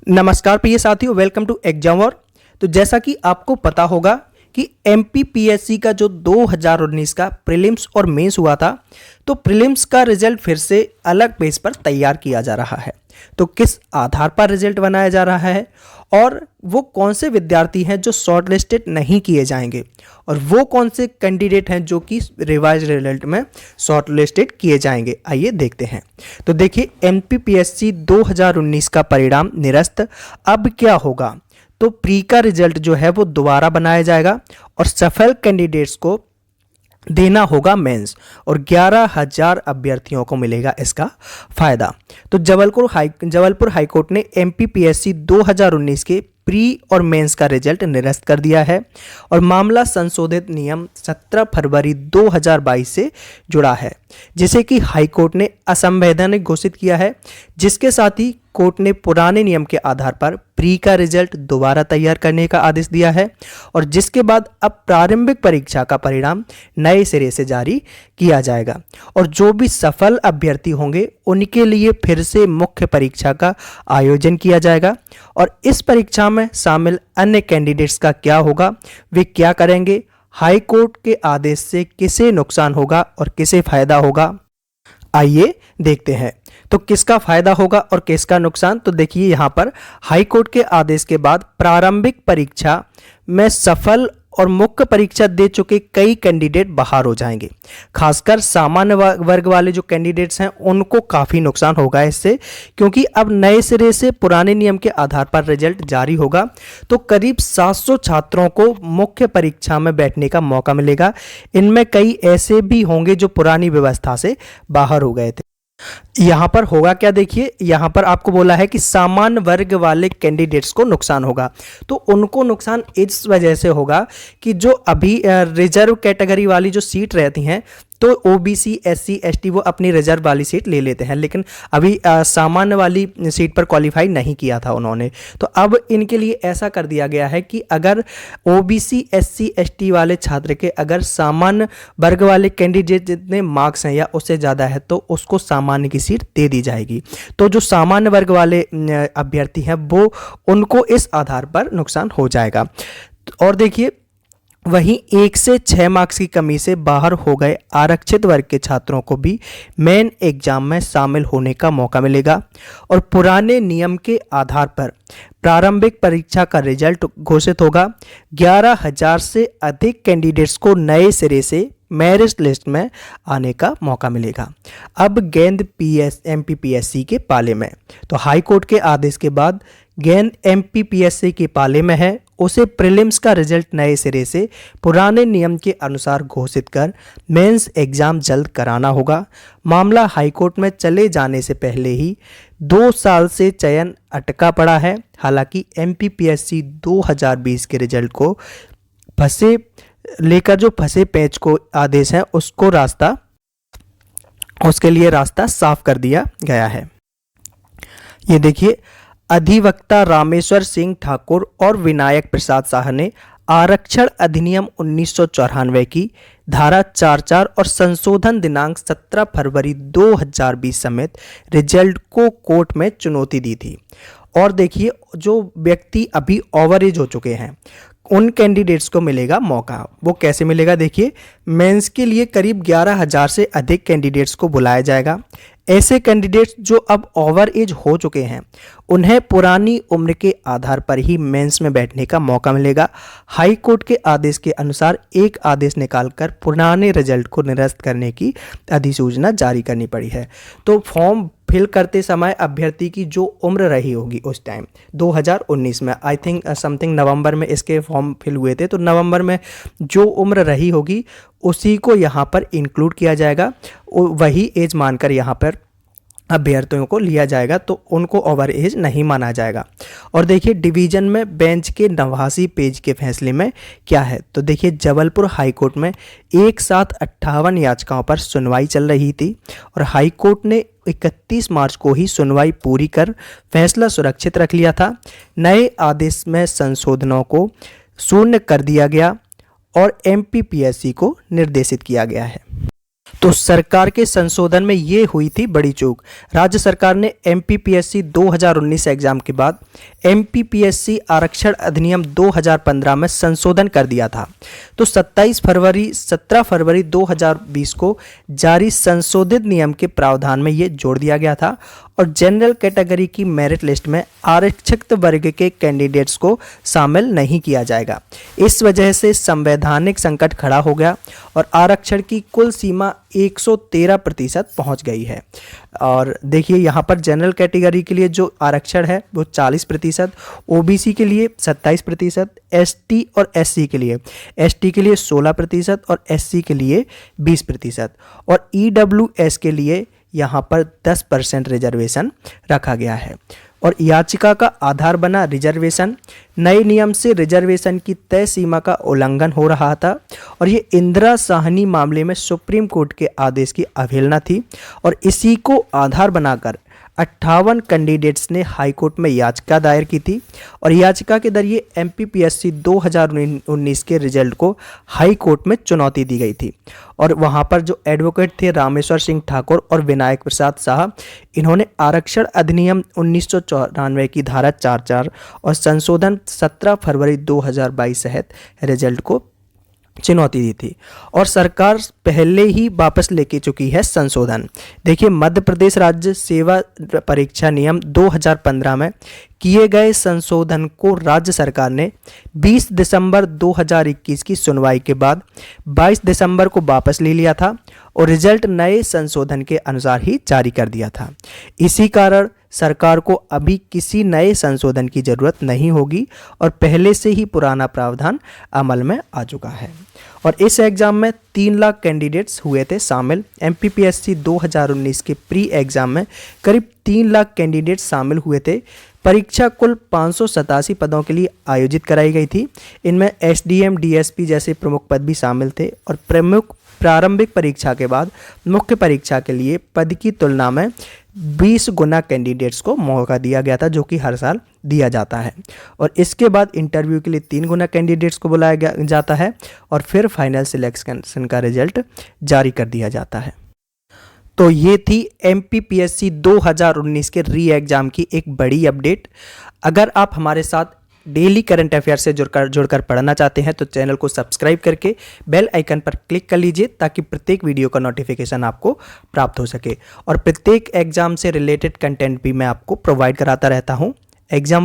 नमस्कार प्रिय साथियों, वेलकम टू एग्जाम वॉर। तो जैसा कि आपको पता होगा कि एमपीपीएससी का जो 2019 का प्रीलिम्स और मेंस हुआ था, तो प्रीलिम्स का रिजल्ट फिर से अलग बेस पर तैयार किया जा रहा है। तो किस आधार पर रिजल्ट बनाया जा रहा है और वो कौन से विद्यार्थी हैं जो शॉर्ट लिस्टेड नहीं किए जाएंगे और वो कौन से कैंडिडेट हैं जो कि रिवाइज रिजल्ट में शॉर्ट लिस्टेड किए जाएंगे, आइए देखते हैं। तो देखिए, एमपीपीएससी 2019 का परिणाम निरस्त। अब क्या होगा? तो प्री का रिजल्ट जो है वो दोबारा बनाया जाएगा और सफल कैंडिडेट्स को देना होगा मेंस और 11,000 अभ्यर्थियों को मिलेगा इसका फायदा। तो जबलपुर हाईकोर्ट ने एमपीपीएससी 2019 के प्री और मेंस का रिजल्ट निरस्त कर दिया है और मामला संशोधित नियम 17 फरवरी 2022 से जुड़ा है, जिसे कि हाईकोर्ट ने असंवैधानिक घोषित किया है। जिसके साथ ही कोर्ट ने पुराने नियम के आधार पर प्री का रिजल्ट दोबारा तैयार करने का आदेश दिया है और जिसके बाद अब प्रारंभिक परीक्षा का परिणाम नए सिरे से जारी किया जाएगा और जो भी सफल अभ्यर्थी होंगे उनके लिए फिर से मुख्य परीक्षा का आयोजन किया जाएगा। और इस परीक्षा में शामिल अन्य कैंडिडेट्स का क्या होगा, वे क्या करेंगे, हाई कोर्ट के आदेश से किसे नुकसान होगा और किसे फायदा होगा, आइए देखते हैं। तो किसका फायदा होगा और किसका नुकसान? तो देखिए, यहाँ पर हाई कोर्ट के आदेश के बाद प्रारंभिक परीक्षा में सफल और मुख्य परीक्षा दे चुके कई कैंडिडेट बाहर हो जाएंगे। खासकर सामान्य वर्ग वाले जो कैंडिडेट्स हैं उनको काफ़ी नुकसान होगा इससे, क्योंकि अब नए सिरे से पुराने नियम के आधार पर रिजल्ट जारी होगा। तो करीब 700 छात्रों को मुख्य परीक्षा में बैठने का मौका मिलेगा। इनमें कई ऐसे भी होंगे जो पुरानी व्यवस्था से बाहर हो गए थे। यहाँ पर होगा क्या? देखिए, यहाँ पर आपको बोला है कि सामान्य वर्ग वाले कैंडिडेट्स को नुकसान होगा। तो उनको नुकसान इस वजह से होगा कि जो अभी रिजर्व कैटेगरी वाली जो सीट रहती हैं, तो ओबीसी, एससी, एसटी वो अपनी रिजर्व वाली सीट ले लेते हैं, लेकिन अभी सामान्य वाली सीट पर क्वालिफाई नहीं किया था उन्होंने। तो अब इनके लिए ऐसा कर दिया गया है कि अगर ओबीसी, एससी, एसटी वाले छात्र के अगर सामान्य वर्ग वाले कैंडिडेट जितने मार्क्स हैं या उससे ज़्यादा है तो उसको सामान्य की सीट दे दी जाएगी। तो जो सामान्य वर्ग वाले अभ्यर्थी हैं वो उनको इस आधार पर नुकसान हो जाएगा। और देखिए, वहीं 1 से 6 मार्क्स की कमी से बाहर हो गए आरक्षित वर्ग के छात्रों को भी मेन एग्जाम में शामिल होने का मौका मिलेगा और पुराने नियम के आधार पर प्रारंभिक परीक्षा का रिजल्ट घोषित होगा। 11,000 से अधिक कैंडिडेट्स को नए सिरे से मेरिट लिस्ट में आने का मौका मिलेगा। अब गेंद एमपीपीएससी के पाले में। तो हाई कोर्ट के आदेश के बाद गेंद एमपीपीएससी के पाले में है। उसे प्रीलिम्स का रिजल्ट नए सिरे से पुराने नियम के अनुसार घोषित कर मेंस एग्जाम जल्द कराना होगा। मामला हाईकोर्ट में चले जाने से पहले ही 2 साल से चयन अटका पड़ा है। हालांकि एमपीपीएससी 2020 के रिजल्ट को फंसे पेच को आदेश है उसके लिए रास्ता साफ कर दिया गया है। ये देखिए, अधिवक्ता रामेश्वर सिंह ठाकुर और विनायक प्रसाद शाह ने आरक्षण अधिनियम 1994 की धारा 44 और संशोधन दिनांक 17 फरवरी 2020 समेत रिजल्ट को कोर्ट में चुनौती दी थी। और देखिए, जो व्यक्ति अभी ओवर एज हो चुके हैं उन कैंडिडेट्स को मिलेगा मौका। वो कैसे मिलेगा? देखिए, मेंस के लिए करीब 11,000 से अधिक कैंडिडेट्स को बुलाया जाएगा। ऐसे कैंडिडेट्स जो अब ओवर एज हो चुके हैं उन्हें पुरानी उम्र के आधार पर ही मेंस में बैठने का मौका मिलेगा। हाई कोर्ट के आदेश के अनुसार एक आदेश निकालकर पुराने रिजल्ट को निरस्त करने की अधिसूचना जारी करनी पड़ी है। तो फॉर्म फिल करते समय अभ्यर्थी की जो उम्र रही होगी उस टाइम 2019 में, आई थिंक समथिंग नवंबर में इसके फॉर्म फिल हुए थे, तो नवंबर में जो उम्र रही होगी उसी को यहाँ पर इंक्लूड किया जाएगा। वही एज मानकर यहाँ पर अभ्यर्थियों को लिया जाएगा, तो उनको ओवर एज नहीं माना जाएगा। और देखिए, डिवीजन में बेंच के 89 पेज के फैसले में क्या है? तो देखिए, जबलपुर हाईकोर्ट में एक साथ 58 याचिकाओं पर सुनवाई चल रही थी और हाईकोर्ट ने 31 मार्च को ही सुनवाई पूरी कर फैसला सुरक्षित रख लिया था। नए आदेश में संशोधनों को शून्य कर दिया गया और एमपीपीएससी को निर्देशित किया गया है। तो सरकार के संशोधन में ये हुई थी बड़ी चूक। राज्य सरकार ने एमपीपीएससी 2019 एग्जाम के बाद एमपीपीएससी आरक्षण अधिनियम 2015 में संशोधन कर दिया था। तो 17 फरवरी 2020 को जारी संशोधित नियम के प्रावधान में ये जोड़ दिया गया था और जनरल कैटेगरी की मेरिट लिस्ट में आरक्षित वर्ग के कैंडिडेट्स को शामिल नहीं किया जाएगा। इस वजह से संवैधानिक संकट खड़ा हो गया और आरक्षण की कुल सीमा 113% पहुंच गई है। और देखिए यहाँ पर जनरल कैटेगरी के लिए जो आरक्षण है वो 40%, ओबीसी के लिए 27%, एसटी और एससी के लिए 16% और एससी के लिए 20% और ईडब्ल्यूएस के लिए यहाँ पर 10% रिजर्वेशन रखा गया है। और याचिका का आधार बना रिजर्वेशन। नए नियम से रिजर्वेशन की तय सीमा का उल्लंघन हो रहा था और ये इंदिरा साहनी मामले में सुप्रीम कोर्ट के आदेश की अवहेलना थी और इसी को आधार बनाकर 58 कैंडिडेट्स ने हाई कोर्ट में याचिका दायर की थी और याचिका के जरिए एमपीपीएससी 2019 के रिजल्ट को हाई कोर्ट में चुनौती दी गई थी। और वहां पर जो एडवोकेट थे रामेश्वर सिंह ठाकुर और विनायक प्रसाद शाह, इन्होंने आरक्षण अधिनियम 1994 की धारा 44 और संशोधन 17 फरवरी 2022 सहित रिजल्ट को चुनौती दी थी और सरकार पहले ही वापस लेके चुकी है संशोधन। देखिए मध्य प्रदेश राज्य सेवा परीक्षा नियम 2015 में किए गए संशोधन को राज्य सरकार ने 20 दिसंबर 2021 की सुनवाई के बाद 22 दिसंबर को वापस ले लिया था और रिजल्ट नए संशोधन के अनुसार ही जारी कर दिया था। इसी कारण सरकार को अभी किसी नए संशोधन की जरूरत नहीं होगी और पहले से ही पुराना प्रावधान अमल में आ चुका है। और इस एग्जाम में 3 लाख कैंडिडेट्स हुए थे शामिल। एमपीपीएससी 2019 के प्री एग्जाम में करीब 3 लाख कैंडिडेट्स शामिल हुए थे। परीक्षा कुल 587 पदों के लिए आयोजित कराई गई थी। इनमें एसडीएम, डीएसपी जैसे प्रमुख पद भी शामिल थे और प्रमुख प्रारंभिक परीक्षा के बाद मुख्य परीक्षा के लिए पद की तुलना में 20 गुना कैंडिडेट्स को मौका दिया गया था, जो कि हर साल दिया जाता है। और इसके बाद इंटरव्यू के लिए 3 गुना कैंडिडेट्स को बुलाया जाता है और फिर फाइनल सिलेक्शन का रिजल्ट जारी कर दिया जाता है। तो ये थी एमपीपीएससी 2019 के री एग्जाम की एक बड़ी अपडेट। अगर आप हमारे साथ डेली करंट अफेयर से जुड़कर पढ़ना चाहते हैं तो चैनल को सब्सक्राइब करके बेल आइकन पर क्लिक कर लीजिए ताकि प्रत्येक वीडियो का नोटिफिकेशन आपको प्राप्त हो सके और प्रत्येक एग्जाम से रिलेटेड कंटेंट भी मैं आपको प्रोवाइड कराता रहता हूं। एग्जाम